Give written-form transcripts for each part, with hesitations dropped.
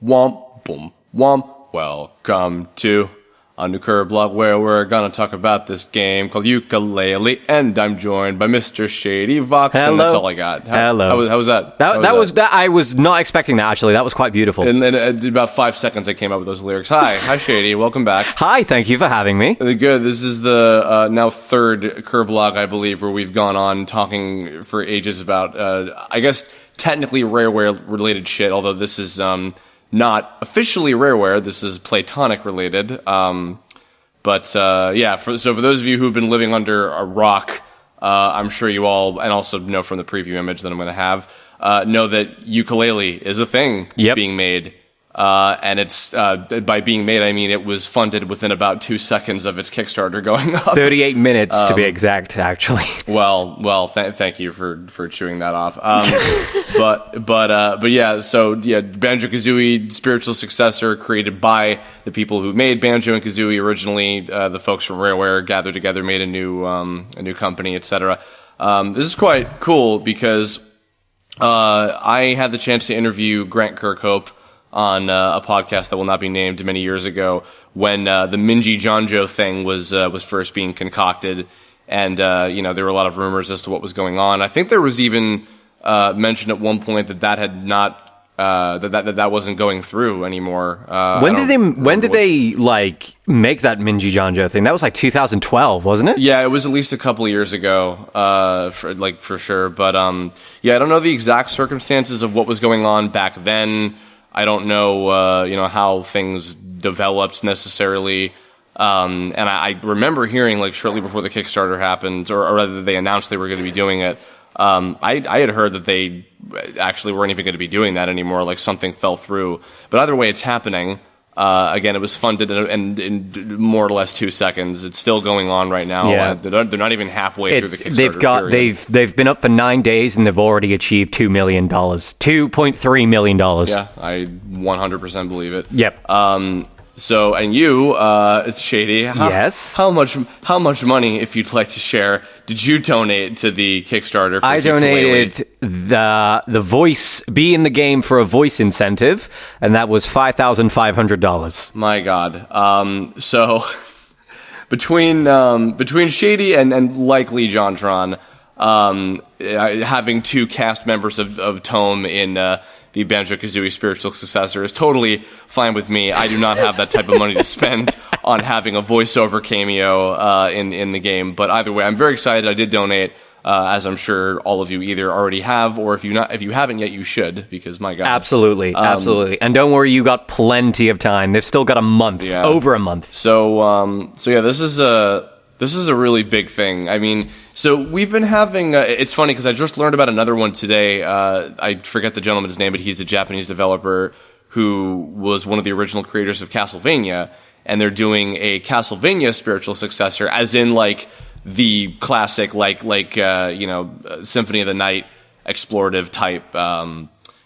Womp, boom, womp. Welcome to a new Kirblog where we're gonna talk about this game called Yooka Laylee, and I'm joined by Mr. Shadyvox, and that's all I got. Hello. How was that? That was I was not expecting that, actually. That was quite beautiful. And then in about 5 seconds I came up with those lyrics. Hi Shady, welcome back. Hi, thank you for having me. Good. This is the now third Kirblog, I believe, where we've gone on talking for ages about, I guess, technically Rareware related shit, although this is not officially Rareware. This is Playtonic related. So for those of you who've been living under a rock, I'm sure you all, and also know from the preview image that I'm going to have, know that Yooka Laylee is a thing being made. And it's, by being made, I mean it was funded within about 2 seconds of its Kickstarter going up. 38 minutes to be exact, actually. Well, thank you for chewing that off. But yeah, Banjo-Kazooie, spiritual successor, created by the people who made Banjo and Kazooie originally. The folks from Rareware gathered together, made a new company, etc. This is quite cool because, I had the chance to interview Grant Kirkhope on a podcast that will not be named many years ago when the MingyJonjo thing was first being concocted, and there were a lot of rumors as to what was going on. I think there was even mention at one point that had not that wasn't going through anure. When did they like make that MingyJonjo thing? That was like 2012, wasn't it? Yeah, it was at least a couple of years ago, for sure. But I don't know the exact circumstances of what was going on back then. I don't know, how things developed necessarily. And I remember hearing, like, shortly before the Kickstarter happened, or rather they announced they were going to be doing it, I had heard that they actually weren't even going to be doing that anymore, like something fell through. But either way, it's happening. Again, it was funded in more or less 2 seconds. It's still going on right now. Yeah. They're not even halfway through the Kickstarter period. They've been up for 9 days and they've already achieved $2 million, $2.3 million. Yeah, I 100% believe it. Yep. So, and you, it's Shady. Yes. How much money, if you'd like to share, did you donate to the Kickstarter? I donated the voice, be in the game for a voice incentive, and that was $5,500. My God. So between Shady and likely Jontron, having two cast members of Tome in the Banjo-Kazooie spiritual successor is totally fine with me. I do not have that type of money to spend on having a voiceover cameo in the game. But either way, I'm very excited. I did donate, as I'm sure all of you either already have, or if you haven't yet, you should, because my God. Absolutely. And don't worry, you got plenty of time. They've still got a month, over a month. So yeah, this is a really big thing. I mean, so we've been having, it's funny because I just learned about another one today. I forget the gentleman's name, but he's a Japanese developer who was one of the original creators of Castlevania, and they're doing a Castlevania spiritual successor, as in like the classic, Symphony of the Night explorative type,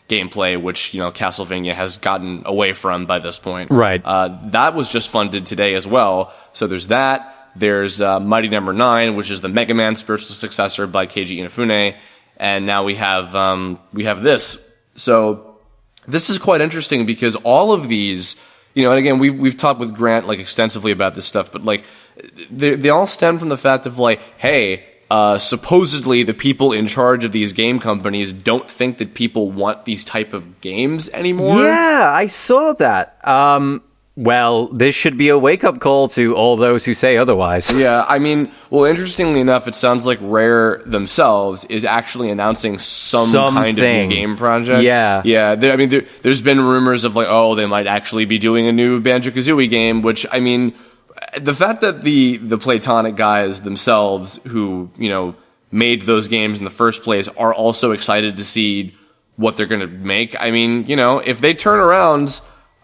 gameplay, which, Castlevania has gotten away from by this point. Right. That was just funded today as well. So there's that. There's Mighty Number 9, which is the Mega Man spiritual successor by Keiji Inafune, and now we have this. So this is quite interesting because all of these, and again we've talked with Grant like extensively about this stuff, but like they all stem from the fact of like, hey, supposedly the people in charge of these game companies don't think that people want these type of games anymore. Yeah, I saw that. Well, this should be a wake-up call to all those who say otherwise. Yeah, I mean, well, interestingly enough, it sounds like Rare themselves is actually announcing some kind of new game project. Yeah. Yeah, there's been rumors of like, oh, they might actually be doing a new Banjo-Kazooie game, which, I mean, the fact that the Playtonic guys themselves who, made those games in the first place are also excited to see what they're going to make. I mean, if they turn around...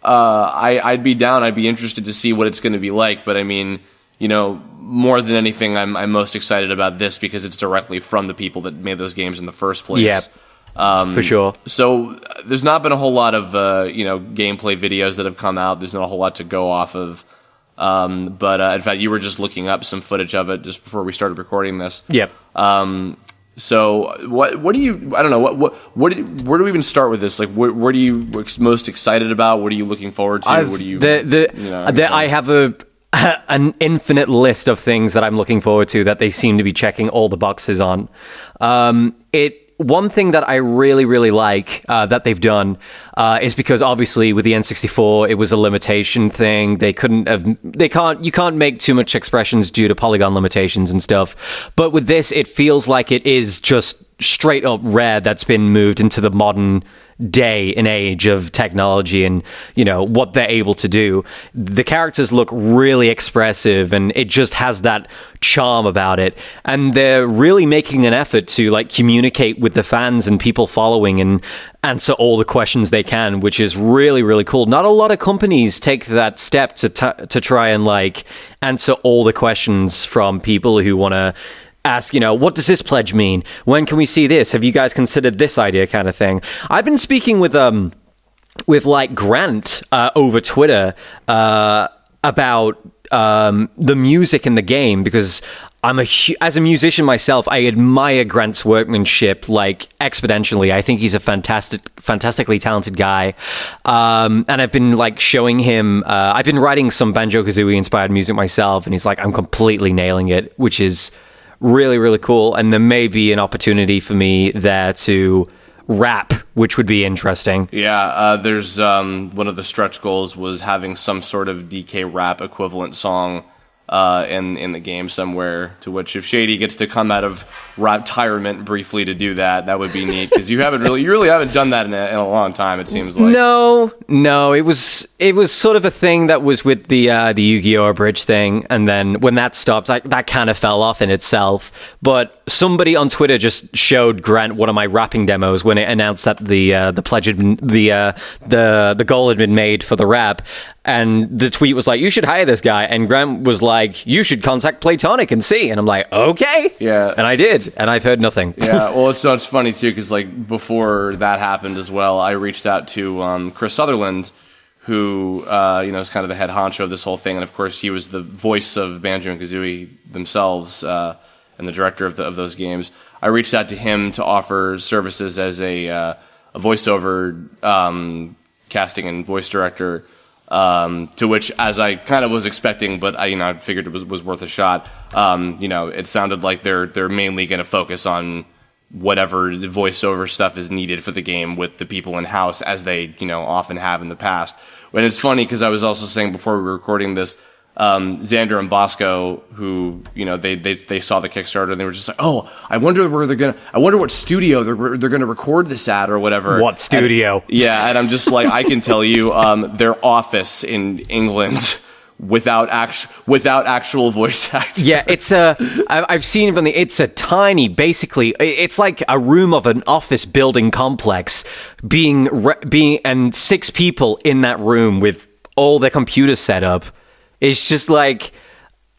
I'd be down. I'd be interested to see what it's going to be like. But I mean, more than anything, I'm most excited about this because it's directly from the people that made those games in the first place. Yeah, for sure. So there's not been a whole lot of, gameplay videos that have come out. There's not a whole lot to go off of. But in fact, you were just looking up some footage of it just before we started recording this. Yep. So what do you, I don't know, where do we even start with this? Like, what are you most excited about? What are you looking forward to? What do you, I have an infinite list of things that I'm looking forward to that they seem to be checking all the boxes on. One thing that I really, really like that they've done is because obviously with the N64 it was a limitation thing. You can't make too much expressions due to polygon limitations and stuff. But with this, it feels like it is just straight up Rare that's been moved into the modern day and age of technology and, you know, what they're able to do. The characters look really expressive and it just has that charm about it. And they're really making an effort to, like, communicate with the fans and people following and answer all the questions they can, which is really, really cool. Not a lot of companies take that step to try and, like, answer all the questions from people who want to ask, you know, what does this pledge mean? When can we see this? Have you guys considered this idea, kind of thing? I've been speaking with like Grant over Twitter about the music in the game, because as a musician myself, I admire Grant's workmanship like exponentially. I think he's a fantastically talented guy, and I've been like showing him. I've been writing some Banjo-Kazooie inspired music myself, and he's like, I'm completely nailing it, which is really, really cool. And there may be an opportunity for me there to rap, which would be interesting. Yeah, there's one of the stretch goals was having some sort of DK rap equivalent song in the game somewhere, to which if Shady gets to come out of retirement briefly to do that would be neat, because you really haven't done that in a long time, it seems like. No, it was sort of a thing that was with the Yu-Gi-Oh! Bridge thing, and then when that stopped, that kind of fell off in itself. But somebody on Twitter just showed Grant one of my rapping demos when it announced that the pledge had been, the goal had been made for the rap. And the tweet was like, you should hire this guy. And Grant was like, you should contact Playtonic and see. And I'm like, okay. Yeah. And I did. And I've heard nothing. Yeah. Well, it's funny, too, because like before that happened as well, I reached out to Chris Sutherland, who is kind of the head honcho of this whole thing. And, of course, he was the voice of Banjo and Kazooie themselves and the director of those games. I reached out to him to offer services as a voiceover casting and voice director. To which, as I kind of was expecting, but I figured it was worth a shot. It sounded like they're mainly going to focus on whatever voiceover stuff is needed for the game with the people in house, as they often have in the past. And it's funny because I was also saying before we were recording this, Xander and Bosco, who they saw the Kickstarter and they were just like, oh, I wonder what studio they're gonna record this at or whatever. What studio? And I'm just like, I can tell you, their office in England without actual voice actors. Yeah, I've seen it it's a tiny, basically, it's like a room of an office building complex being and 6 people in that room with all their computers set up. It's just like,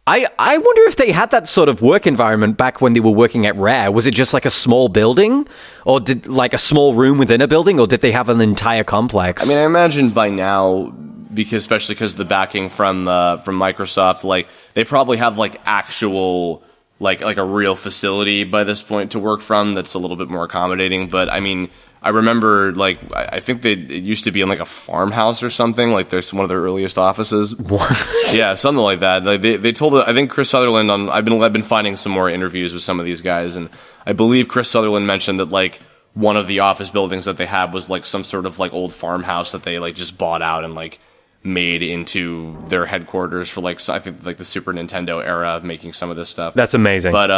I wonder if they had that sort of work environment back when they were working at Rare. Was it just like a small building, or like a small room within a building, or did they have an entire complex? I mean, I imagine by now, especially because of the backing from Microsoft, like they probably have like actual like a real facility by this point to work from that's a little bit more accommodating. But I mean, I remember, like, I think it used to be in, like, a farmhouse or something. Like, there's one of their earliest offices. What? Yeah, something like that. Like, they told, I think Chris Sutherland, I've been finding some more interviews with some of these guys, and I believe Chris Sutherland mentioned that, like, one of the office buildings that they had was, like, some sort of, like, old farmhouse that they, like, just bought out and, like, made into their headquarters for, like, I think, like, the Super Nintendo era of making some of this stuff. That's amazing. But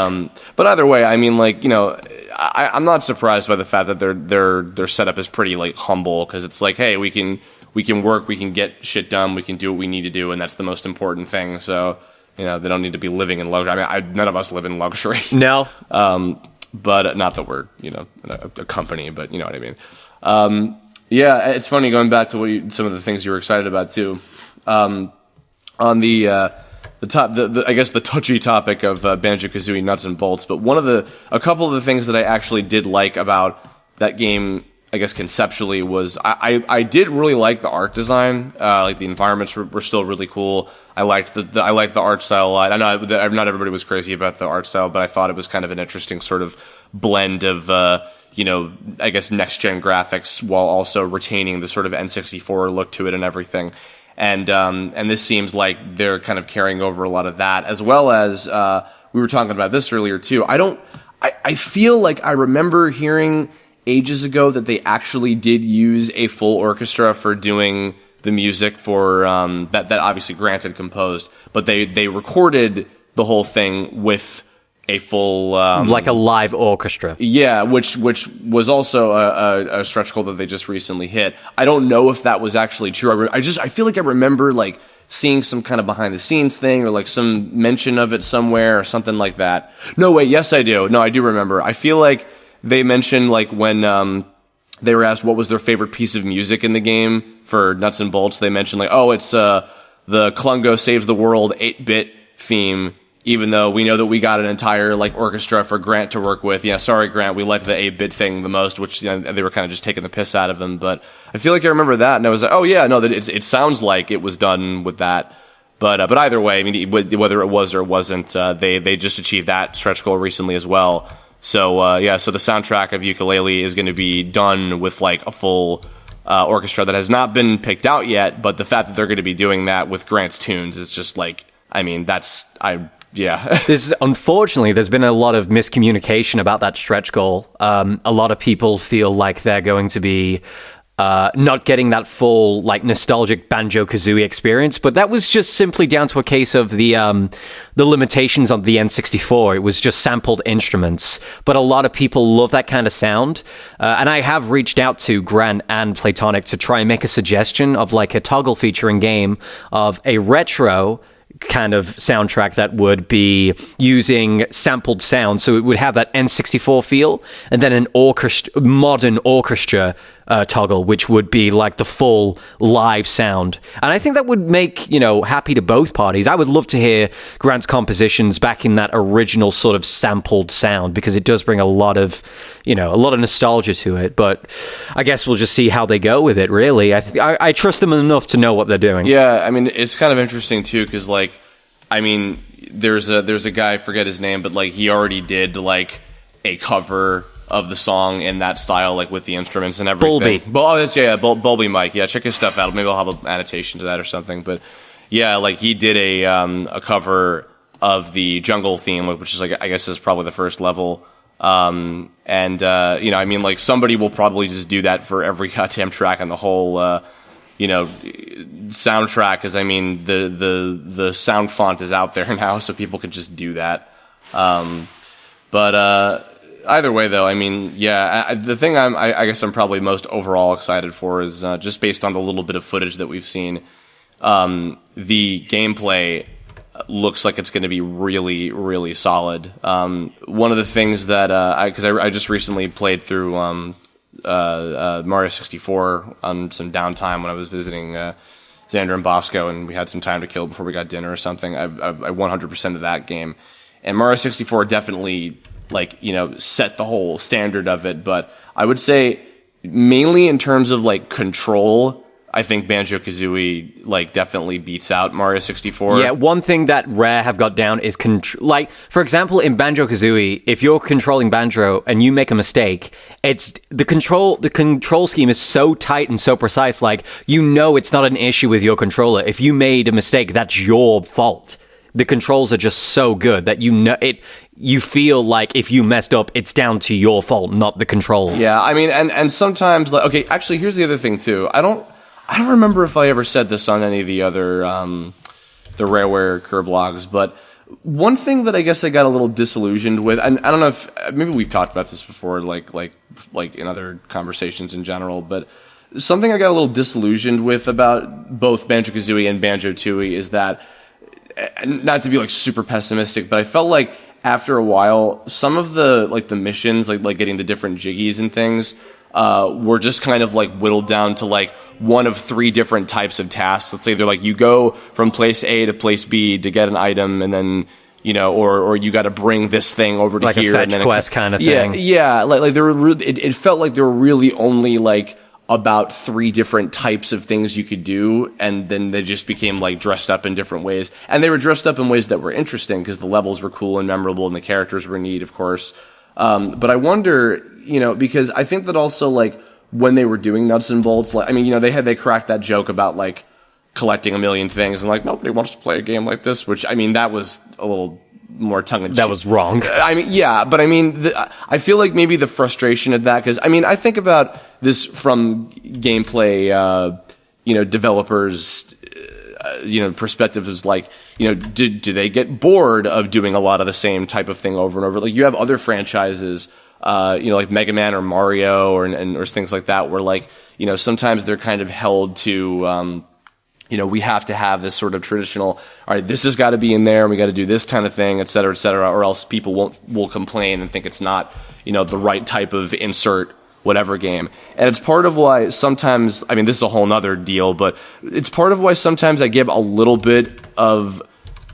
either way, I mean, like, I'm not surprised by the fact that their setup is pretty, like, humble, because it's like, hey, we can work, we can get shit done, we can do what we need to do, and that's the most important thing. So, they don't need to be living in luxury. I mean, none of us live in luxury. No. But not that we're, a company, but you know what I mean. Yeah, it's funny going back to some of the things you were excited about too. On the I guess the touchy topic of Banjo-Kazooie nuts and bolts, but a couple of the things that I actually did like about that game, I guess conceptually, was I did really like the art design. Like the environments were still really cool. I liked I liked the art style a lot. I know not everybody was crazy about the art style, but I thought it was kind of an interesting sort of blend of I guess next gen graphics while also retaining the sort of N64 look to it and everything. And this seems like they're kind of carrying over a lot of that, as well as we were talking about this earlier too. I feel like I remember hearing ages ago that they actually did use a full orchestra for doing the music for that obviously Grant had composed, but they recorded the whole thing with a full like a live orchestra. Yeah, which was also a stretch goal that they just recently hit. I don't know if that was actually true. I feel like I remember like seeing some kind of behind the scenes thing or like some mention of it somewhere or something like that. No, wait, yes I do. No, I do remember. I feel like they mentioned like when they were asked what was their favorite piece of music in the game for Nuts and Bolts, they mentioned like, oh, it's the Klungo Saves the World 8-bit theme, even though we know that we got an entire like orchestra for Grant to work with. Yeah, sorry Grant, we liked the 8-bit thing the most, which they were kind of just taking the piss out of him. But I feel like I remember that, and I was like, oh yeah, no, that it sounds like it was done with that. But either way, I mean, whether it was or wasn't, they just achieved that stretch goal recently as well. So so the soundtrack of Yooka Laylee is going to be done with like a full orchestra that has not been picked out yet, but the fact that they're going to be doing that with Grant's tunes is just like, I mean, Unfortunately, there's been a lot of miscommunication about that stretch goal. A lot of people feel like they're going to be not getting that full, like, nostalgic Banjo-Kazooie experience, but that was just simply down to a case of the limitations on the N64. It was just sampled instruments, but a lot of people love that kind of sound, and I have reached out to Grant and Playtonic to try and make a suggestion of, like, a toggle feature in game of a retro kind of soundtrack that would be using sampled sound, so it would have that N64 feel, and then an modern orchestra toggle, which would be like the full live sound. And I think that would make, happy to both parties. I would love to hear Grant's compositions back in that original sort of sampled sound, because it does bring a lot of nostalgia to it. But I guess we'll just see how they go with it, really. I trust them enough to know what they're doing. Yeah, I mean, it's kind of interesting too, because like, I mean, there's a guy, I forget his name, but like he already did like a cover of the song in that style, like with the instruments and everything. Bulby Mike. Yeah, check his stuff out. Maybe I'll have an annotation to that or something. But yeah, like he did a cover of the jungle theme, which is like, I guess is probably the first level. I mean, like somebody will probably just do that for every goddamn track on the whole soundtrack, because I mean the sound font is out there now, so people could just do that. Either way, though, I mean, yeah, the thing I guess I'm probably most overall excited for is just based on the little bit of footage that we've seen. The gameplay looks like it's going to be really, really solid. One of the things that I just recently played through Mario 64 on some downtime when I was visiting Xander and Bosco, and we had some time to kill before we got dinner or something. I 100% of that game, and Mario 64 definitely set the whole standard of it. But I would say mainly in terms of like control, I think Banjo-Kazooie like definitely beats out Mario 64. Yeah, one thing that Rare have got down is like, for example, in Banjo-Kazooie, if you're controlling Banjo and you make a mistake, it's the control scheme is so tight and so precise, like it's not an issue with your controller. If you made a mistake, that's your fault. The controls are just so good that you feel like if you messed up, it's down to your fault, not the controller. Yeah, I mean, and sometimes, like, okay, actually, here's the other thing too. I don't remember if I ever said this on any of the other the Rareware Kirblogs, but one thing that I guess I got a little disillusioned with, and I don't know if maybe we've talked about this before, like in other conversations in general, but something I got a little disillusioned with about both Banjo-Kazooie and Banjo-Tooie is that, not to be like super pessimistic, but I felt like after a while, some of the missions, like getting the different jiggies and things, were just kind of like whittled down to like one of three different types of tasks. Let's say they're like, you go from place A to place B to get an item, and then or you got to bring this thing over to like here, a fetch quest kind of thing. Yeah. Like there were it felt like there were really only like about 3 different types of things you could do, and then they just became like dressed up in different ways. And they were dressed up in ways that were interesting because the levels were cool and memorable and the characters were neat, of course. But I wonder, because I think that also like when they were doing nuts and bolts, like, I mean, they cracked that joke about like collecting a million things and like nobody wants to play a game like this, which I mean, that was a little more tongue-in-cheek. That was wrong. I mean, yeah, but I mean, I feel like maybe the frustration of that, because I mean, I think about this from gameplay, developers, perspectives is like, do they get bored of doing a lot of the same type of thing over and over? Like you have other franchises, like Mega Man or Mario or things like that, where like, sometimes they're kind of held to, we have to have this sort of traditional, all right, this has got to be in there, and we got to do this kind of thing, et cetera, or else people will complain and think it's not, the right type of insert whatever game. And it's part of why sometimes, I mean, this is a whole nother deal, but it's part of why sometimes I give a little bit of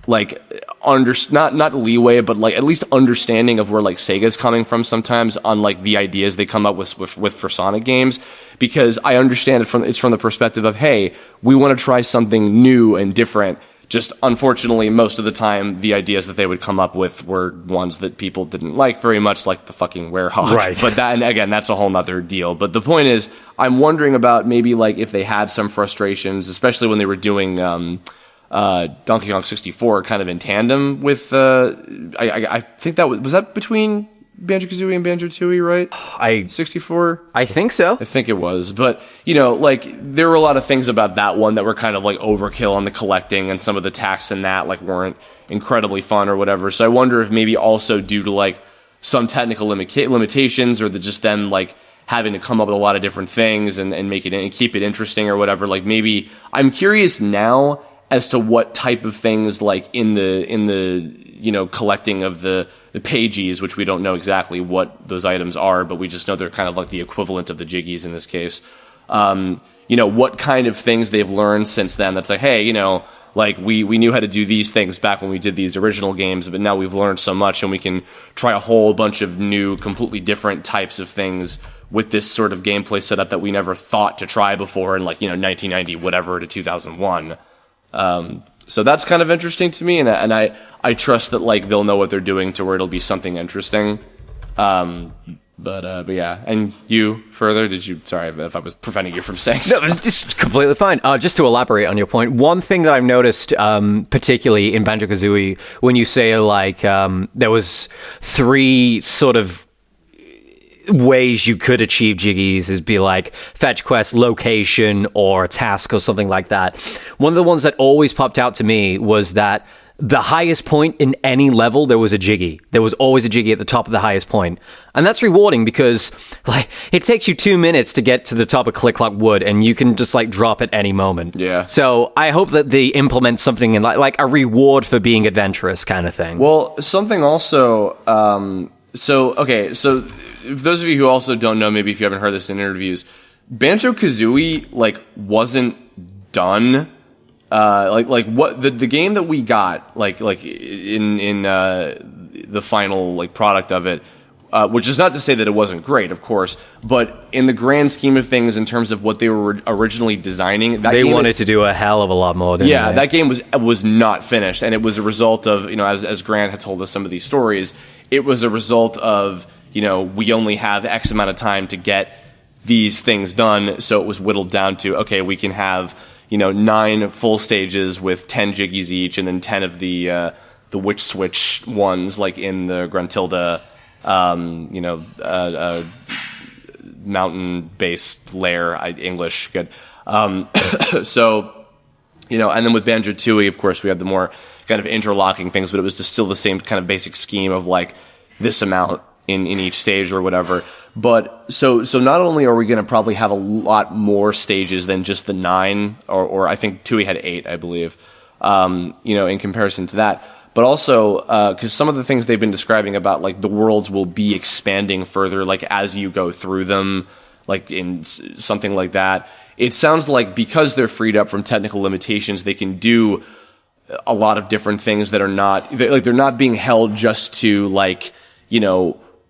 like not leeway, but like at least understanding of where like Sega's coming from sometimes on like the ideas they come up with for Sonic games, because I understand it's from the perspective of, hey, we want to try something new and different. Just unfortunately, most of the time, the ideas that they would come up with were ones that people didn't like very much, like the fucking werehog. Right. But that, and again, that's a whole nother deal. But the point is, I'm wondering about maybe like if they had some frustrations, especially when they were doing Donkey Kong 64 kind of in tandem with I think that was that between Banjo-Kazooie and Banjo-Tooie, right? 64? I think so. I think it was. But, like, there were a lot of things about that one that were kind of, like, overkill on the collecting, and some of the tasks in that, like, weren't incredibly fun or whatever. So I wonder if maybe also due to, like, some technical limitations, or just them, like, having to come up with a lot of different things and make it and keep it interesting or whatever, like, maybe I'm curious now as to what type of things, like, in the collecting of the pages, which we don't know exactly what those items are, but we just know they're kind of like the equivalent of the jiggies in this case. What kind of things they've learned since then that's like, hey, like we knew how to do these things back when we did these original games, but now we've learned so much and we can try a whole bunch of new, completely different types of things with this sort of gameplay setup that we never thought to try before in 1990 whatever to 2001. So that's kind of interesting to me, and I trust that like they'll know what they're doing to where it'll be something interesting. But yeah. And you further? Sorry if I was preventing you from saying something. No, it's just completely fine. Just to elaborate on your point, one thing that I've noticed, particularly in Banjo-Kazooie, when you say like there was 3 sort of ways you could achieve jiggies is be like fetch quest, location, or task or something like that. One of the ones that always popped out to me was that the highest point in any level, there was a jiggy. There was always a jiggy at the top of the highest point. And that's rewarding because like it takes you 2 minutes to get to the top of Click Clock Wood, and you can just like drop at any moment. Yeah. So I hope that they implement something in like a reward for being adventurous kind of thing. Well, something also So those of you who also don't know, maybe if you haven't heard this in interviews, Banjo-Kazooie like wasn't done. Like what the game that we got like in the final like product of it, which is not to say that it wasn't great, of course, but in the grand scheme of things, in terms of what they were originally designing, they wanted to do a hell of a lot more. Yeah, that game was not finished, and it was a result of as Grant had told us some of these stories. It was a result of, we only have X amount of time to get these things done, so it was whittled down to, okay, we can have, 9 full stages with 10 jiggies each, and then 10 of the witch switch ones, like in the Gruntilda, mountain-based lair, English, good. So, and then with Banjo-Tooie, of course, we have the more kind of interlocking things, but it was just still the same kind of basic scheme of like this amount in each stage or whatever. But so not only are we going to probably have a lot more stages than just the 9, or I think Tooie had 8, I believe, in comparison to that. But also, because some of the things they've been describing about like the worlds will be expanding further, like as you go through them, like in something like that. It sounds like because they're freed up from technical limitations, they can do a lot of different things that are not, they're not being held just to like,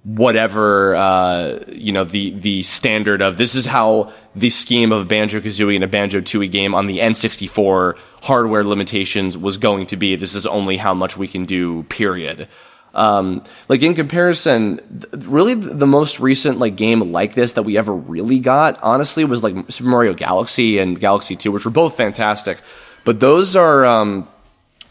whatever the standard of this is how the scheme of Banjo-Kazooie and a Banjo-Tooie game on the N64 hardware limitations was going to be. This is only how much we can do, period. In comparison, really the most recent game like this that we ever really got, honestly, was Super Mario Galaxy and Galaxy 2, which were both fantastic, but those are a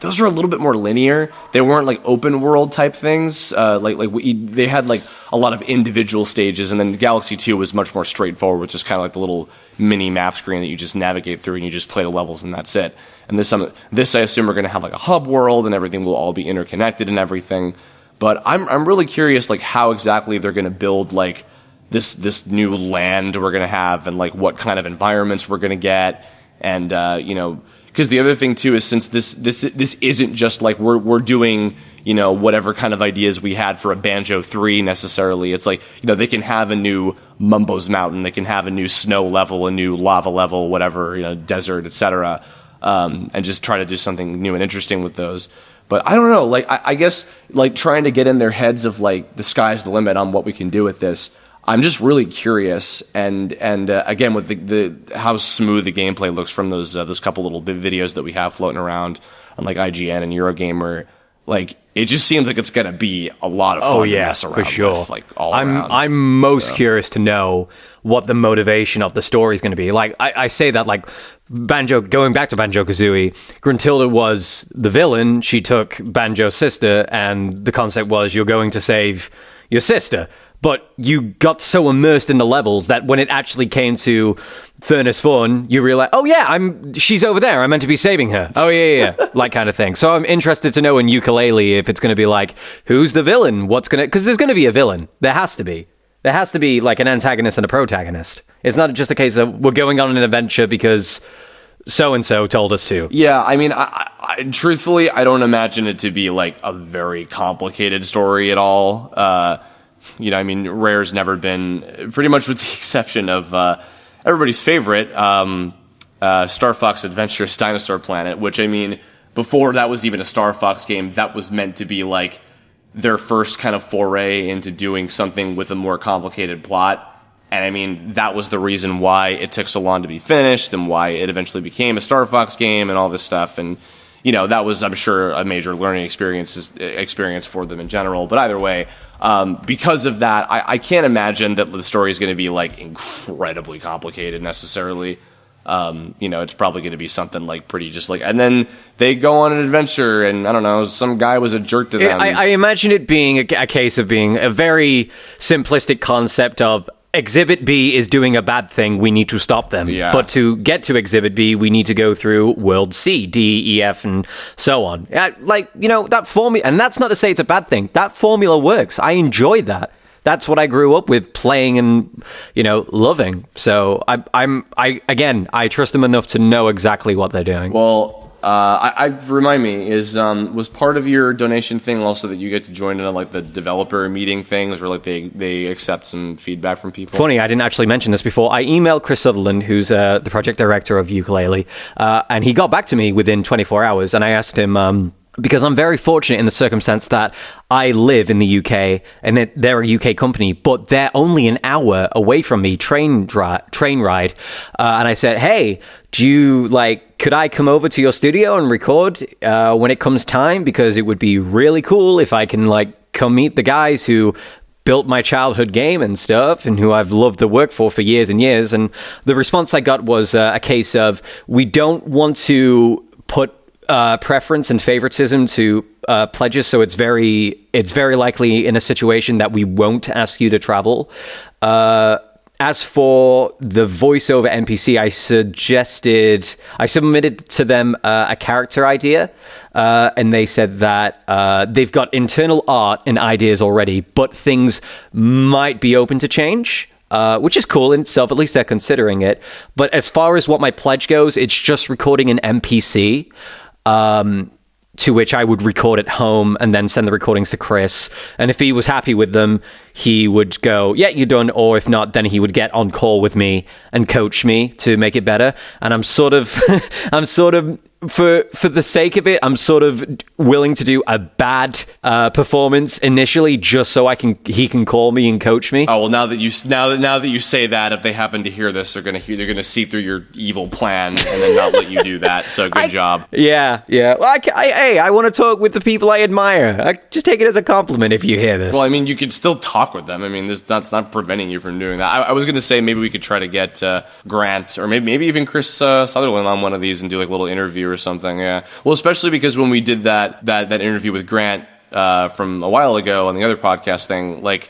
little bit more linear. They weren't open world type things. They had a lot of individual stages, and then Galaxy 2 was much more straightforward, which is kind of the little mini map screen that you just navigate through and you just play the levels and that's it. And this I assume we're going to have a hub world and everything will all be interconnected and everything. But I'm really curious how exactly they're going to build this new land we're going to have, and what kind of environments we're going to get, and because the other thing too is, since this isn't just we're doing whatever kind of ideas we had for a Banjo 3 necessarily. It's they can have a new Mumbo's Mountain, they can have a new snow level, a new lava level, whatever, desert, etc., and just try to do something new and interesting with those. But I don't know, I guess trying to get in their heads of the sky's the limit on what we can do with this. I'm just really curious, and again with the how smooth the gameplay looks from those couple little videos that we have floating around on IGN and Eurogamer, it just seems like it's gonna be a lot of fun to mess around for sure. with, all around. I'm most curious to know what the motivation of the story is going to be. I say that going back to Banjo-Kazooie, Gruntilda was the villain. She took Banjo's sister, and the concept was you're going to save your sister. But you got so immersed in the levels that when it actually came to Furnace Fun, you realize, oh yeah, she's over there. I'm meant to be saving her. Oh yeah, kind of thing. So I'm interested to know in Yooka Laylee if it's going to be who's the villain? Because there's going to be a villain. There has to be. There has to be an antagonist and a protagonist. It's not just a case of we're going on an adventure because so-and-so told us to. Yeah, I mean, I truthfully, I don't imagine it to be a very complicated story at all. Rare's never been, pretty much with the exception of everybody's favorite, Star Fox Adventurous Dinosaur Planet, which, before that was even a Star Fox game, that was meant to be their first kind of foray into doing something with a more complicated plot. And that was the reason why it took so long to be finished and why it eventually became a Star Fox game and all this stuff. And, that was, I'm sure, a major learning experience for them in general. But either way, because of that, I can't imagine that the story is going to be incredibly complicated necessarily. It's probably going to be something pretty just and then they go on an adventure and I don't know, some guy was a jerk to them. I imagine it being a case of being a very simplistic concept of Exhibit B is doing a bad thing, we need to stop them. Yeah. But to get to Exhibit B, we need to go through World C, D, E, F, and so on. That formula, and that's not to say it's a bad thing. That formula works. I enjoy that. That's what I grew up with playing and, loving. So I trust them enough to know exactly what they're doing. Well, remind me, was part of your donation thing also that you get to join in on the developer meeting things where they accept some feedback from people? Funny, I didn't actually mention this before. I emailed Chris Sutherland, who's the project director of Yooka Laylee, and he got back to me within 24 hours, and I asked him, because I'm very fortunate in the circumstance that I live in the UK and they're a UK company, but they're only an hour away from me, train ride. And I said, hey, could I come over to your studio and record when it comes time? Because it would be really cool if I can come meet the guys who built my childhood game and stuff and who I've loved the work for years and years. And the response I got was a case of, we don't want to put preference and favoritism to pledges, so it's very likely in a situation that we won't ask you to travel. As for the voiceover NPC, I submitted to them a character idea, and they said that they've got internal art and ideas already, but things might be open to change. Which is cool in itself, at least they're considering it. But as far as what my pledge goes, it's just recording an NPC, to which I would record at home and then send the recordings to Chris. And if he was happy with them, he would go, yeah, you're done. Or if not, then he would get on call with me and coach me to make it better. And I'm sort of for the sake of it, I'm sort of willing to do a bad performance initially, just so he can call me and coach me. Oh well, now that you say that, if they happen to hear this, they're gonna see through your evil plan and then not let you do that. So good job. Yeah. Well, I want to talk with the people I admire. I just take it as a compliment if you hear this. Well, I mean, you could still talk with them. I mean, that's not preventing you from doing that. I was gonna say maybe we could try to get Grant or maybe even Chris Sutherland on one of these and do like a little interview or something. Yeah. Well, especially because when we did that interview with Grant from a while ago on the other podcast thing, like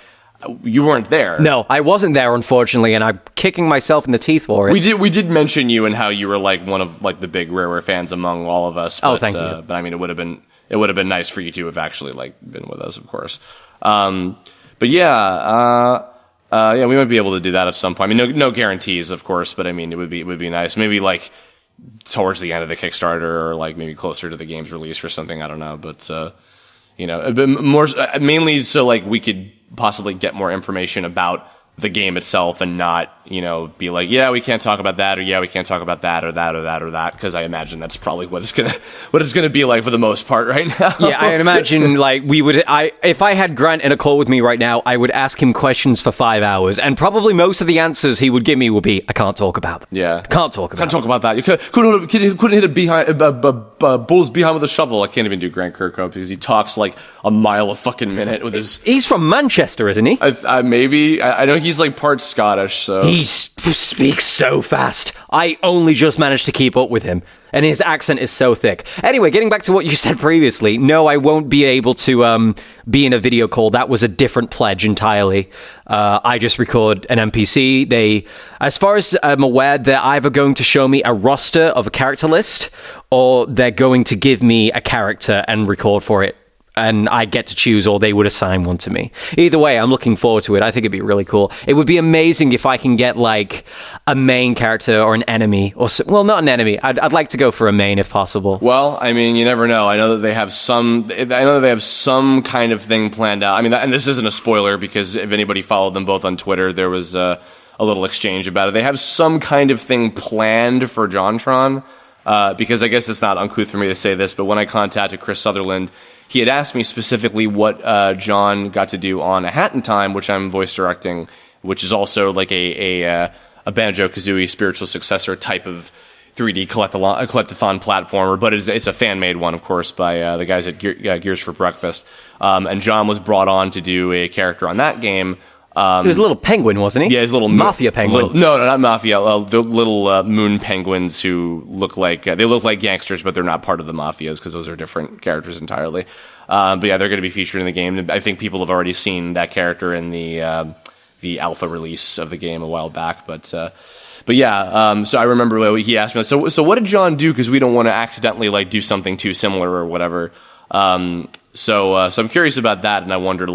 you weren't there. No, I wasn't there, unfortunately, and I'm kicking myself in the teeth for it. We did mention you and how you were like one of like the big Rareware fans among all of us. But, thank you. But I mean, it would have been nice for you to have actually like been with us, of course. But yeah. Yeah, we might be able to do that at some point. I mean, no guarantees, of course, but I mean, it would be nice. Maybe like towards the end of the Kickstarter, or like maybe closer to the game's release or something. I don't know, but a bit more mainly so like we could possibly get more information about the game itself and not, be like, yeah, we can't talk about that, or yeah, we can't talk about that, or that, or that, or that, because I imagine that's probably what it's gonna be like for the most part right now. Yeah, I imagine like if I had Grant in a call with me right now, I would ask him questions for 5 hours, and probably most of the answers he would give me would be, I can't talk about them. Yeah, can't talk about that. You couldn't hit a bull's behind with a shovel. I can't even do Grant Kirkhope because he talks like a mile a fucking minute with his. He's from Manchester, isn't he? Maybe I know he's like part Scottish, so. He speaks so fast. I only just managed to keep up with him, and his accent is so thick. Anyway, getting back to what you said previously, no, I won't be able to be in a video call. That was a different pledge entirely. I just record an NPC. They, as far as I'm aware, they're either going to show me a roster of a character list, or they're going to give me a character and record for it. And I get to choose, or they would assign one to me. Either way, I'm looking forward to it. I think it'd be really cool. It would be amazing if I can get like a main character or an enemy, well, not an enemy. I'd like to go for a main if possible. Well, I mean, you never know. I know that they have some kind of thing planned out. I mean, and this isn't a spoiler because if anybody followed them both on Twitter, there was a little exchange about it. They have some kind of thing planned for JonTron, because I guess it's not uncouth for me to say this, but when I contacted Chris Sutherland, he had asked me specifically what John got to do on A Hat in Time, which I'm voice directing, which is also like a Banjo-Kazooie spiritual successor type of 3D collectathon platformer, but it's a fan-made one, of course, by the guys at Gears for Breakfast. And John was brought on to do a character on that game. He was a little penguin, wasn't he? Yeah, he's a little mafia penguin. No, not mafia. The little moon penguins who look like gangsters, but they're not part of the mafias because those are different characters entirely. But yeah, they're going to be featured in the game. I think people have already seen that character in the alpha release of the game a while back. But yeah, so I remember he asked me, so what did John do? Because we don't want to accidentally like do something too similar or whatever. So I'm curious about that, and I wondered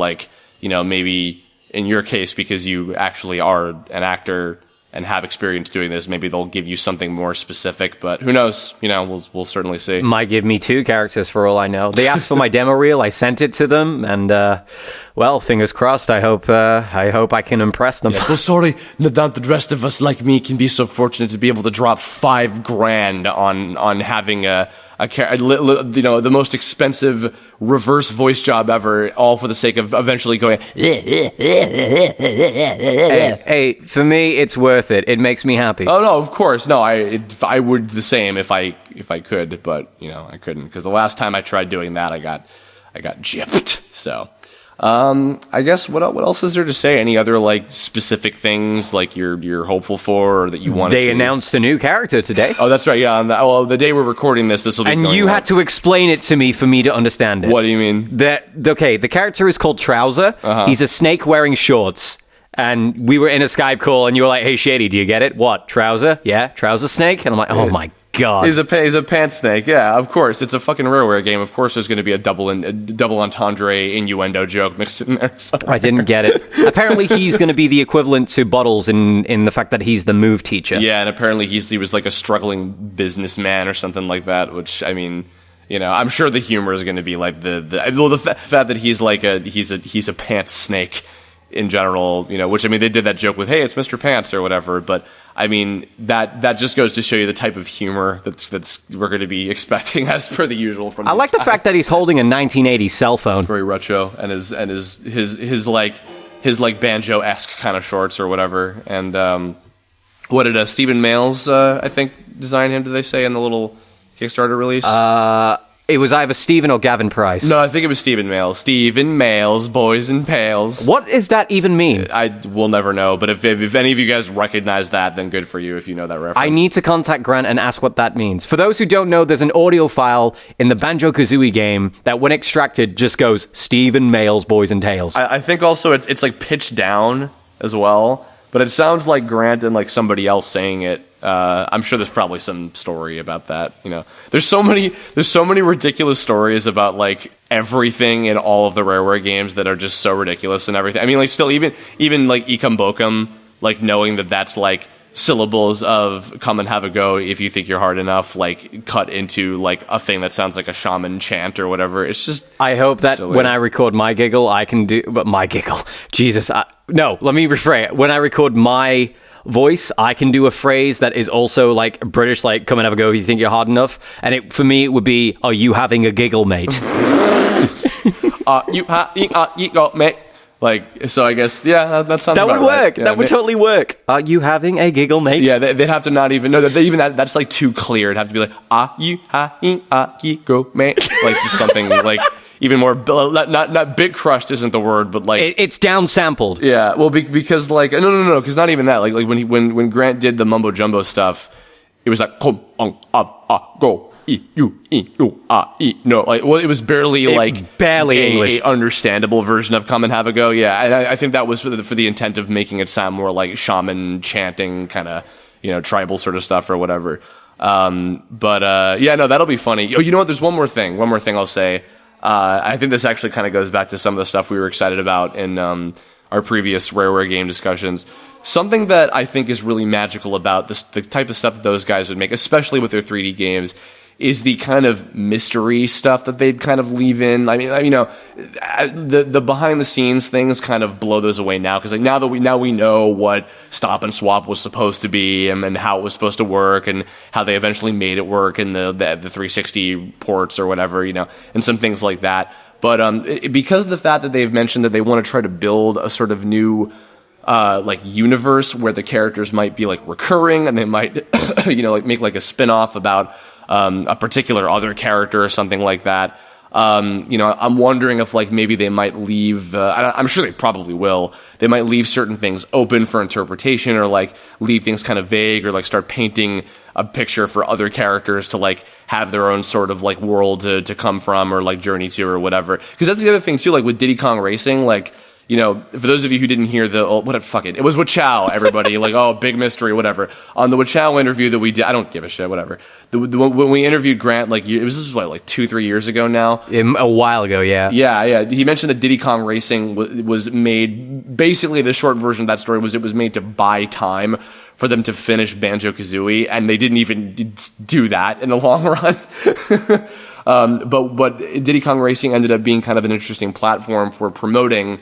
maybe. In your case, because you actually are an actor and have experience doing this, maybe they'll give you something more specific, but who knows? We'll certainly see. Might give me 2 characters for all I know. They asked for my demo reel, I sent it to them, and well, fingers crossed. I hope I can impress them. Yeah, well, sorry, not the rest of us like me can be so fortunate to be able to drop $5,000 on having the most expensive reverse voice job ever, all for the sake of eventually going. Hey, for me, it's worth it. It makes me happy. Oh no, of course, no. I would the same if I could, but I couldn't because the last time I tried doing that, I got gypped. So. I guess what else is there to say? Any other like specific things like you're hopeful for or that you want to see? They announced a new character today. Oh, that's right. Yeah. The day we're recording this will be. And you had to explain it to me for me to understand it. What do you mean? The character is called Trouser. Uh-huh. He's a snake wearing shorts. And we were in a Skype call, and you were like, "Hey, Shady, do you get it? What, Trouser? Yeah, Trouser Snake." And I'm like, "Oh my God. He's a pants snake. Yeah, of course. It's a fucking Rareware game. Of course there's going to be a double entendre innuendo joke mixed in there. So. I didn't get it. Apparently he's going to be the equivalent to Bottles in the fact that he's the move teacher. Yeah, and apparently he was like a struggling businessman or something like that, which, I mean, I'm sure the humor is going to be like the fact that he's like he's a pants snake in general, which, I mean, they did that joke with, hey, it's Mr. Pants or whatever, but I mean, that just goes to show you the type of humor that's we're going to be expecting as per the usual from I like the fact that he's holding a 1980s cell phone. very retro, and his like banjo-esque kind of shorts or whatever. And what did Stephen Mails I think design him? Did they say in the little Kickstarter release? It was either Stephen or Gavin Price. No, I think it was Stephen Mails. Stephen Mails, boys and pails. What does that even mean? I will never know, but if any of you guys recognize that, then good for you if you know that reference. I need to contact Grant and ask what that means. For those who don't know, there's an audio file in the Banjo-Kazooie game that, when extracted, just goes Stephen Mails, boys and tails. I think also it's like pitched down as well, but it sounds like Grant and like somebody else saying it. I'm sure there's probably some story about that. You know, there's so many ridiculous stories about like everything in all of the Rareware games that are just so ridiculous and everything. I mean, like still even like Ikam Bokum, like knowing that that's like syllables of "come and have a go" if you think you're hard enough, like cut into like a thing that sounds like a shaman chant or whatever. It's just. I hope that silly. when I record my giggle, I can do. But my giggle, Jesus, no. Let me rephrase. When I record my voice, I can do a phrase that is also like British, like "come and have a go" if you think you're hard enough. And for me, it would be, "Are you having a giggle, mate?" You go, mate. Like, so I guess, yeah, that sounds That would about right. work. Yeah, that would totally work. Are you having a giggle, mate? Yeah, they'd have to not even, that's like too clear. It'd have to be like, you go, mate. Like, just something like, even more, not bit crushed isn't the word, but like. It's down-sampled. Yeah, well, because like, no, because not even that. Like when Grant did the mumbo jumbo stuff, it was like, come on, go. No, like, well, it was barely English. a understandable version of "come and have a go." Yeah, I think that was for the intent of making it sound more like shaman chanting, kind of, tribal sort of stuff or whatever. Yeah, no, that'll be funny. Oh, you know what? There's one more thing I'll say. I think this actually kind of goes back to some of the stuff we were excited about in our previous Rareware game discussions. Something that I think is really magical about the type of stuff that those guys would make, especially with their 3D games, is the kind of mystery stuff that they'd kind of leave in. I mean, the behind the scenes things kind of blow those away now, because like now we know what Stop and Swap was supposed to be and how it was supposed to work and how they eventually made it work in the 360 ports or whatever, and some things like that. But because of the fact that they've mentioned that they want to try to build a sort of new like universe where the characters might be like recurring, and they might like make like a spin-off about a particular other character or something like that. I'm wondering if like maybe they might leave, I'm sure they probably will, they might leave certain things open for interpretation, or like leave things kind of vague, or like start painting a picture for other characters to like have their own sort of like world to come from, or like journey to, or whatever. Because that's the other thing too, like with Diddy Kong Racing, like, for those of you who didn't hear it was with Chow, everybody, like, big mystery, whatever. On the with Chow interview that we did, I don't give a shit, whatever. When we interviewed Grant, like, it was just, like 2-3 years ago now? A while ago, yeah. Yeah. He mentioned that Diddy Kong Racing was made, basically the short version of that story was it was made to buy time for them to finish Banjo-Kazooie, and they didn't even do that in the long run. But Diddy Kong Racing ended up being kind of an interesting platform for promoting,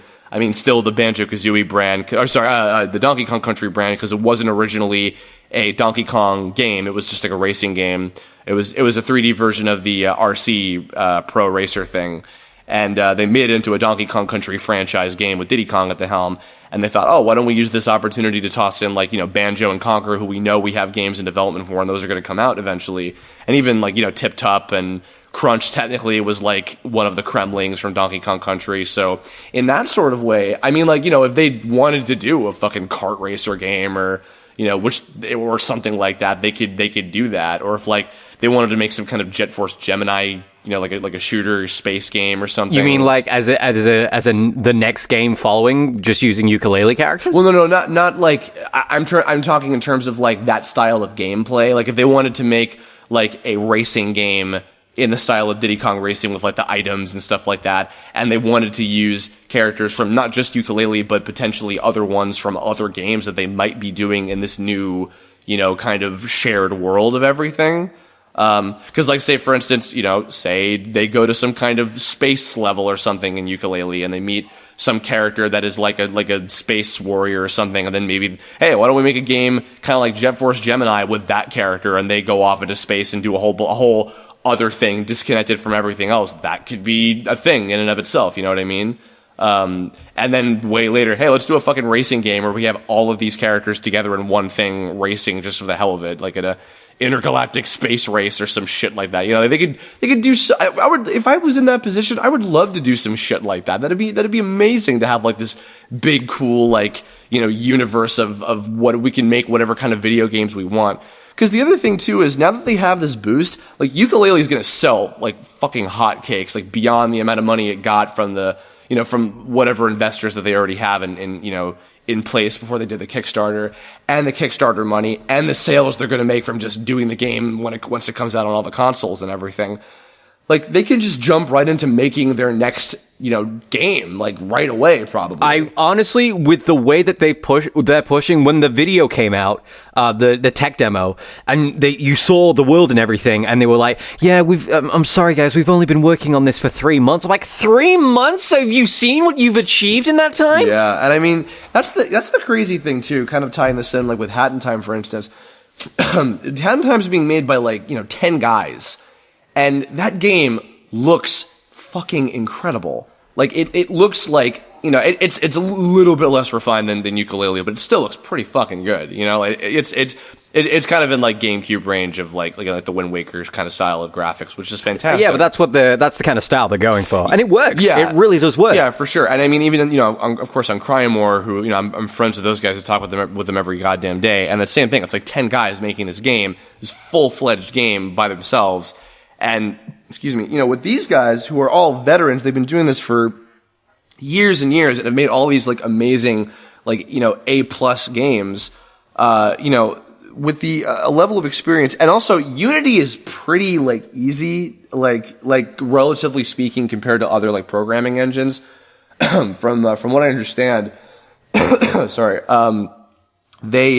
still the Banjo-Kazooie brand, the Donkey Kong Country brand, because it wasn't originally a Donkey Kong game. It was just like a racing game. It was a 3D version of the RC Pro Racer thing. And they made it into a Donkey Kong Country franchise game with Diddy Kong at the helm. And they thought, why don't we use this opportunity to toss in, like, Banjo and Conquer, who we know we have games in development for, and those are going to come out eventually. And even, like, Tip Top and Crunch technically was like one of the Kremlings from Donkey Kong Country. So in that sort of way, if they wanted to do a fucking kart racer game, or or something like that, they could do that. Or if like they wanted to make some kind of Jet Force Gemini, like a shooter space game or something. You mean like as the next game following, just using Yooka-Laylee characters? Well, no, not like I'm talking in terms of like that style of gameplay. Like if they wanted to make like a racing game in the style of Diddy Kong Racing with like the items and stuff like that, and they wanted to use characters from not just Yooka-Laylee, but potentially other ones from other games that they might be doing in this new, kind of shared world of everything. Because like, say for instance, say they go to some kind of space level or something in Yooka-Laylee, and they meet some character that is like a space warrior or something, and then maybe, hey, why don't we make a game kind of like Jet Force Gemini with that character, and they go off into space and do a whole other thing disconnected from everything else. That could be a thing in and of itself, you know what I mean? And then way later, hey, let's do a fucking racing game where we have all of these characters together in one thing racing just for the hell of it, like at a intergalactic space race or some shit like that. You know, they could do so, I would, if I was in that position, I would love to do some shit like that. That'd be amazing to have like this big, cool, like, you know, universe of what we can make whatever kind of video games we want. Because the other thing too is now that they have this boost, like Yooka Laylee is going to sell like fucking hotcakes, like beyond the amount of money it got from the, you know, from whatever investors that they already have in you know, in place before they did the Kickstarter, and the Kickstarter money, and the sales they're going to make from just doing the game once it comes out on all the consoles and everything. Like, they can just jump right into making their next, you know, game, like, right away, probably. I honestly, with the way that they're pushing, when the video came out, the tech demo, and you saw the world and everything, and they were like, yeah, I'm sorry guys, we've only been working on this for 3 months. I'm like, 3 months? Have you seen what you've achieved in that time? Yeah, and I mean, that's the crazy thing, too, kind of tying this in, like, with Hat in Time, for instance. Hat in Time is being made by, like, you know, 10 guys. And that game looks fucking incredible. Like, it looks like, you know, it's a little bit less refined than Yooka Laylee, but it still looks pretty fucking good. You know, it's kind of in like GameCube range of like the Wind Waker kind of style of graphics, which is fantastic. Yeah, but that's the kind of style they're going for, and it works. Yeah, it really does work. Yeah, for sure. And I mean, even, you know, of course, on Cryamore, who, you know, I'm friends with those guys. I talk with them every goddamn day, and the same thing. It's like 10 guys making this game, this full-fledged game by themselves. And, excuse me, you know, with these guys who are all veterans, they've been doing this for years and years and have made all these, like, amazing, like, you know, A-plus games, you know, with the level of experience. And also, Unity is pretty, like, easy, like relatively speaking, compared to other, like, programming engines. From what I understand, sorry, they,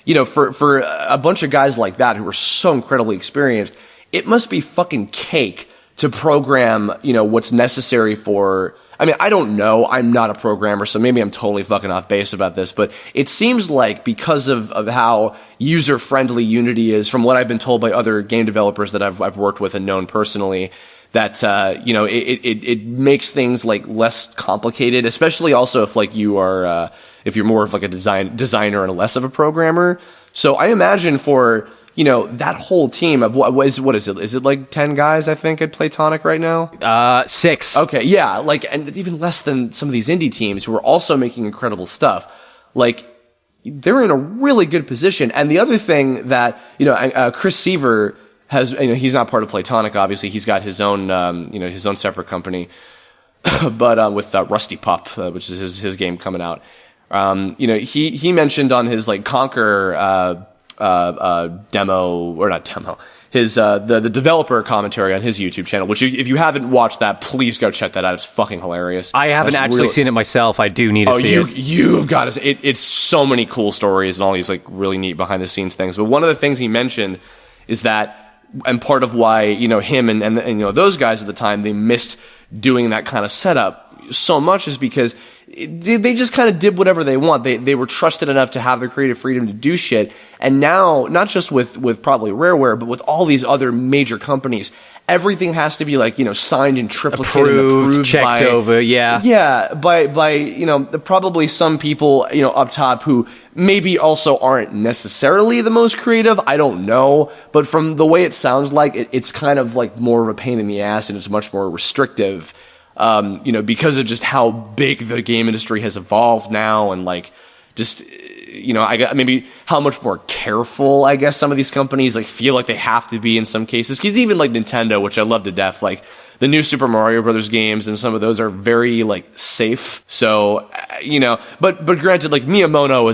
you know, for a bunch of guys like that who are so incredibly experienced, it must be fucking cake to program, you know, what's necessary for, I mean, I don't know. I'm not a programmer, so maybe I'm totally fucking off base about this, but it seems like because of how user-friendly Unity is, from what I've been told by other game developers that I've worked with and known personally, that, you know, it makes things, like, less complicated, especially also if, like, you are, if you're more of, like, a designer and less of a programmer. So I imagine for, you know, that whole team of what is it? Is it like 10 guys, I think, at Playtonic right now? 6. Okay, yeah, like, and even less than some of these indie teams who are also making incredible stuff. Like, they're in a really good position. And the other thing that, you know, Chris Seaver has, you know, he's not part of Playtonic, obviously. He's got his own, you know, his own separate company. But, with Rusty Pup, which is his game coming out. You know, he mentioned on his, like, Conquer, demo, or not demo, his, the developer commentary on his YouTube channel, which if you haven't watched that, please go check that out. It's fucking hilarious. I haven't actually seen it myself. I do need to see it. You've got to, it's so many cool stories and all these, like, really neat behind the scenes things. But one of the things he mentioned is that, and part of why, you know, him and you know, those guys at the time, they missed doing that kind of setup so much is because they just kind of did whatever they want. They were trusted enough to have their creative freedom to do shit. And now, not just with probably Rareware, but with all these other major companies, everything has to be, like, you know, signed in triplicate, approved checked over, yeah. Yeah, by, you know, probably some people, you know, up top who maybe also aren't necessarily the most creative. I don't know. But from the way it sounds like, it's kind of like more of a pain in the ass and it's much more restrictive. You know, because of just how big the game industry has evolved now and, like, just, you know, I got maybe how much more careful, I guess, some of these companies, like, feel like they have to be in some cases. Because even, like, Nintendo, which I love to death, like, the new Super Mario Brothers games and some of those are very, like, safe. So, you know, but granted, like, Shigeru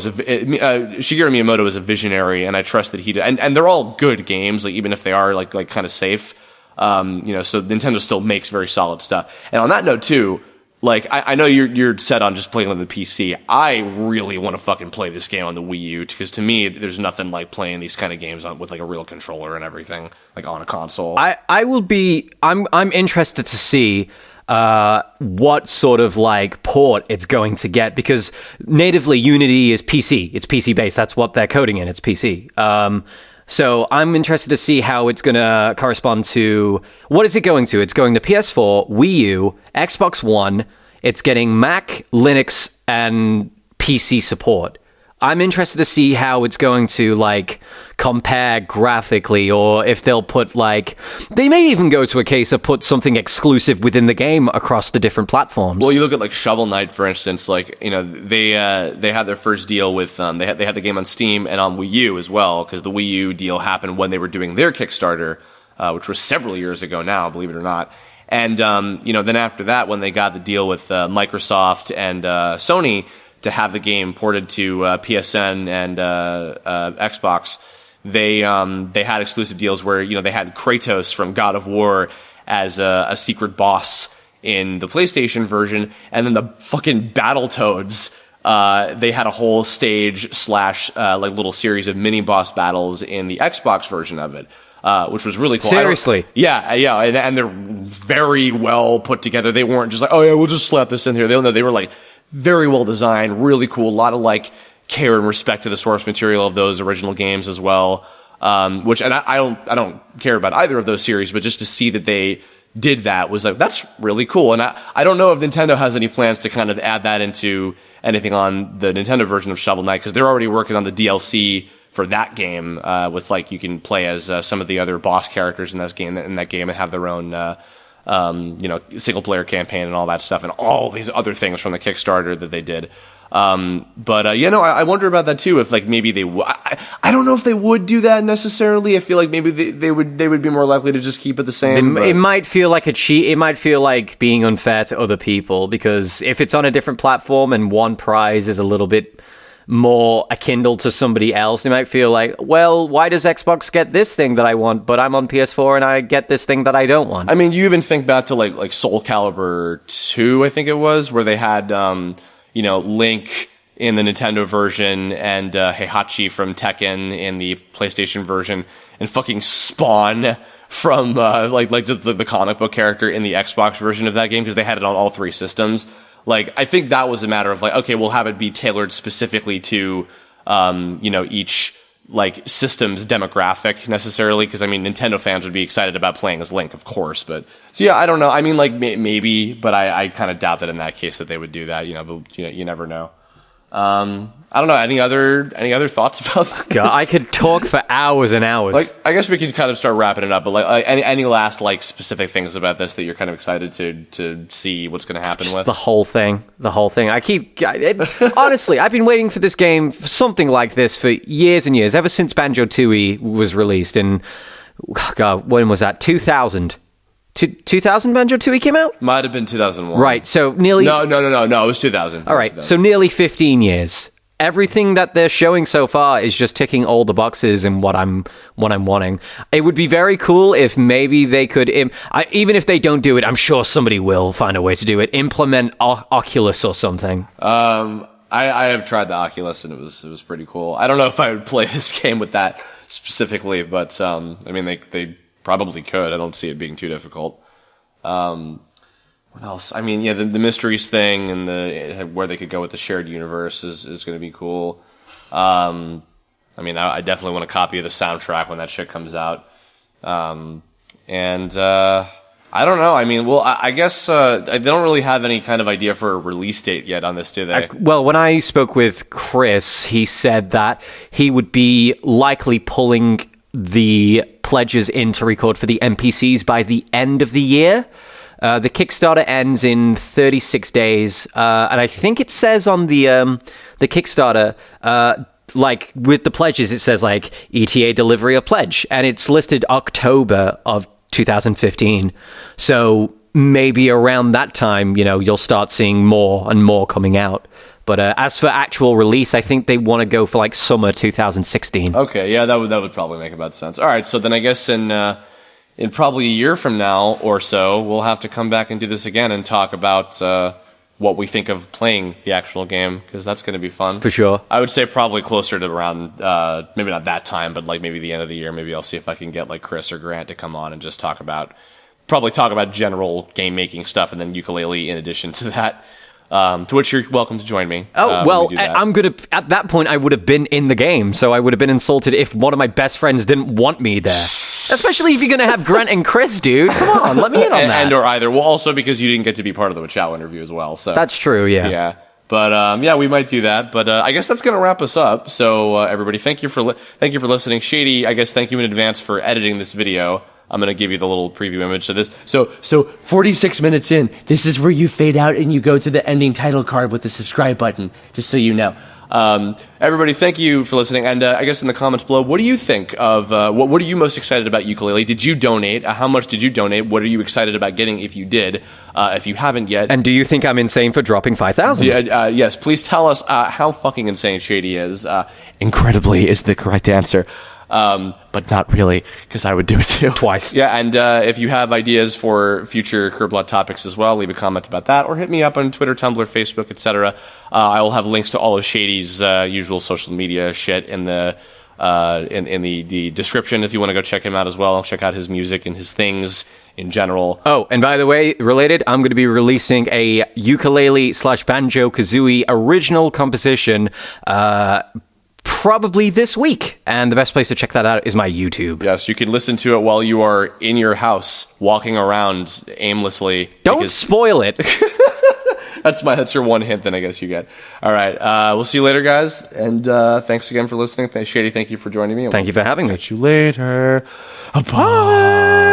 Miyamoto is a visionary, and I trust that he did. And they're all good games, like, even if they are, like kind of safe. You know, so Nintendo still makes very solid stuff. And on that note, too, like, I know you're set on just playing on the PC. I really want to fucking play this game on the Wii U, because to me, there's nothing like playing these kind of games with like a real controller and everything, like on a console. I'm interested to see what sort of like port it's going to get, because natively Unity is PC. It's PC based. That's what they're coding in. It's PC. So I'm interested to see how it's going to correspond to... What is it going to? It's going to PS4, Wii U, Xbox One. It's getting Mac, Linux, and PC support. I'm interested to see how it's going to, like, compare graphically, or if they'll put, like... They may even go to a case of put something exclusive within the game across the different platforms. Well, you look at, like, Shovel Knight, for instance. Like, you know, they had their first deal with... They had the game on Steam and on Wii U as well, because the Wii U deal happened when they were doing their Kickstarter, which was several years ago now, believe it or not. And, you know, then after that, when they got the deal with Microsoft and Sony... to have the game ported to PSN and Xbox, they had exclusive deals where, you know, they had Kratos from God of War as a secret boss in the PlayStation version, and then the fucking Battletoads, they had a whole stage / like little series of mini boss battles in the Xbox version of it. Which was really cool. Seriously? Yeah, and they're very well put together. They weren't just like, oh yeah, we'll just slap this in here. They were like very well designed, really cool. A lot of like care and respect to the source material of those original games as well. Which, and I don't care about either of those series, but just to see that they did that was like, that's really cool. And I don't know if Nintendo has any plans to kind of add that into anything on the Nintendo version of Shovel Knight, because they're already working on the DLC for that game, with like, you can play as some of the other boss characters in that game and have their own, you know, single player campaign and all that stuff, and all these other things from the Kickstarter that they did. You know, I wonder about that too. If like maybe they, I don't know if they would do that necessarily. I feel like maybe they would be more likely to just keep it the same. It might feel like a cheat. It might feel like being unfair to other people, because if it's on a different platform and one prize is a little bit more akindle to somebody else, they might feel like, well, why does Xbox get this thing that I want, but I'm on PS4 and I get this thing that I don't want? I mean, you even think back to like Soul Calibur 2, I think it was, where they had, you know, Link in the Nintendo version and Heihachi from Tekken in the PlayStation version, and fucking Spawn from like the comic book character in the Xbox version of that game, because they had it on all three systems. Like, I think that was a matter of like, okay, we'll have it be tailored specifically to, you know, each like system's demographic necessarily. Because I mean, Nintendo fans would be excited about playing as Link, of course. But so yeah, I don't know. I mean, like maybe, but I kind of doubt that in that case that they would do that. You know, but you know, you never know. I don't know. Any other thoughts about this? God, I could talk for hours and hours. Like, I guess we could kind of start wrapping it up. But like, any last like specific things about this that you're kind of excited to see what's going to happen with? The whole thing. Honestly, I've been waiting for this game, for something like this, for years and years. Ever since Banjo-Tooie was released in, God, when was that? 2000. 2000 Banjo-Tooie came out? Might have been 2001. Right, so nearly... No, it was 2000. All right, so nearly 15 years. Everything that they're showing so far is just ticking all the boxes and what I'm wanting. It would be very cool if maybe they could, even if they don't do it, I'm sure somebody will find a way to do it, implement Oculus or something. I have tried the Oculus, and it was pretty cool. I don't know if I would play this game with that specifically, but I mean, they probably could. I don't see it being too difficult. What else? I mean, yeah, the mysteries thing and where they could go with the shared universe is going to be cool. I mean, I definitely want a copy of the soundtrack when that shit comes out. I don't know. I mean, well, I guess they don't really have any kind of idea for a release date yet on this, do they? Well, when I spoke with Chris, he said that he would be likely pulling the pledges in to record for the NPCs by the end of the year. The Kickstarter ends in 36 days, and I think it says on the Kickstarter, like with the pledges, it says like ETA delivery of pledge, and it's listed October of 2015. So maybe around that time, you know, you'll start seeing more and more coming out. But as for actual release, I think they want to go for like summer 2016. Okay, yeah, that would probably make about sense. All right, so then I guess in probably a year from now or so, we'll have to come back and do this again and talk about what we think of playing the actual game, because that's going to be fun. For sure. I would say probably closer to around, maybe not that time, but like maybe the end of the year. Maybe I'll see if I can get like Chris or Grant to come on and just talk about general game making stuff, and then Yooka Laylee in addition to that. To which you're welcome to join me. I'm gonna. At that point, I would have been in the game, so I would have been insulted if one of my best friends didn't want me there. Especially if you're gonna have Grant and Chris, dude. Come on, let me in on that. And or either. Well, also because you didn't get to be part of the Wachow interview as well. So that's true. Yeah. Yeah. But yeah, we might do that. But I guess that's gonna wrap us up. So everybody, thank you for listening. Shady, I guess thank you in advance for editing this video. I'm going to give you the little preview image to this. So 46 minutes in, this is where you fade out and you go to the ending title card with the subscribe button, just so you know. Everybody, thank you for listening. And I guess in the comments below, what do you think of, what are you most excited about Yooka Laylee? Did you donate? How much did you donate? What are you excited about getting if you did? If you haven't yet. And do you think I'm insane for dropping 5,000? Yes, please tell us how fucking insane Shady is. Incredibly is the correct answer. But not really, because I would do it too. Twice. Yeah, and if you have ideas for future Kirblog topics as well, leave a comment about that, or hit me up on Twitter, Tumblr, Facebook, etc. I will have links to all of Shady's usual social media shit in the the description if you want to go check him out as well. Check out his music and his things in general. Oh, and by the way, related, I'm going to be releasing a Yooka Laylee / Banjo-Kazooie original composition probably this week, and the best place to check that out is my YouTube. Yes, you can listen to it while you are in your house, walking around aimlessly. Don't spoil it. That's your one hint, then I guess you get. All right, we'll see you later, guys, and thanks again for listening. Shady, thank you for joining me. Thank you for having me. Catch you later. Bye.